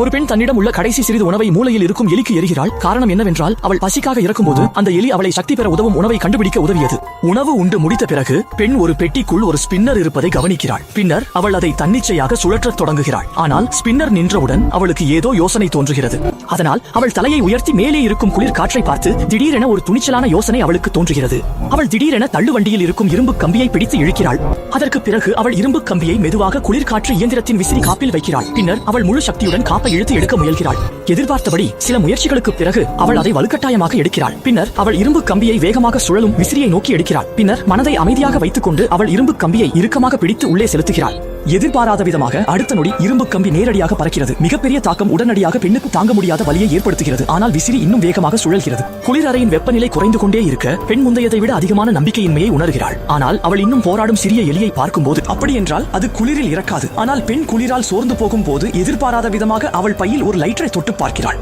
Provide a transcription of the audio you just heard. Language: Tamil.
ஒரு பெண் தன்னிடம் உள்ள கடைசி சிறிது உணவை மூலையில் இருக்கும் எலிக்கு எறிகிறாள். காரணம் என்னவென்றால் அவள் பசிக்காக இருக்கும்போது அந்த எலி அவளை சக்தி பெற உதவும் உணவை கண்டுபிடிக்க உதவியது. உணவு உண்டு முடித்த பிறகு பெண் ஒரு பெட்டிக்குள் ஒரு ஸ்பின்னர் இருப்பதை கவனிக்கிறாள். பின்னர் அவள் அதை தன்னிச்சையாக சுழற்றத் தொடங்குகிறாள். ஆனால் ஸ்பின்னர் நின்றவுடன் அவளுக்கு ஏதோ யோசனை தோன்றுகிறது. அதனால் அவள் தலையை உயர்த்தி மேலே இருக்கும் குளிர் காற்றை பார்த்து திடீரென ஒரு துணிச்சலான யோசனை அவளுக்கு தோன்றுகிறது. அவள் திடீரென தள்ளுவண்டியில் இருக்கும் இரும்பு கம்பியை பிடித்து இழுக்கிறாள். அதற்கு பிறகு அவள் இரும்பு கம்பியை மெதுவாக குளிர்காற்று இயந்திரத்தின் விசிறி காப்பில் வைக்கிறாள். பின்னர் அவள் முழு சக்தியுடன் காப்பை இழுத்து எடுக்க முயல்கிறாள். எதிர்பார்த்தபடி சில முயற்சிகளுக்கு பிறகு அவள் அதை வலுக்கட்டாயமாக எடுக்கிறாள். பின்னர் அவள் இரும்பு கம்பியை வேகமாக சுழலும் விசிறியை நோக்கி எடுக்கிறாள். பின்னர் மனதை அமைதியாக வைத்துக் கொண்டு அவள் இரும்பு கம்பியை இறுக்கமாக பிடித்து உள்ளே செலுத்துகிறாள். எதிர்பாராத விதமாக அடுத்த நொடி இரும்பு கம்பி நேரடியாக பறக்கிறது. மிகப்பெரிய தாக்கம் உடனடியாக பெண்ணுக்கு தாங்க முடியாத வலியை ஏற்படுத்துகிறது. ஆனால் விசிறி இன்னும் வேகமாக சுழல்கிறது. குளிர் அறையின் வெப்பநிலை குறைந்து கொண்டே இருக்க பெண் முந்தையதை விட அதிகமான நம்பிக்கையின்மையை உணர்கிறாள். ஆனால் அவள் இன்னும் போராடும் சிறிய எலியை பார்க்கும்போது அப்படி என்றால் அது குளிரில் இறக்காது. ஆனால் பெண் குளிரால் சோர்ந்து போகும் போது எதிர்பாராத விதமாக அவள் பையில் ஒரு லைட்டரை தொட்டு பார்க்கிறாள்.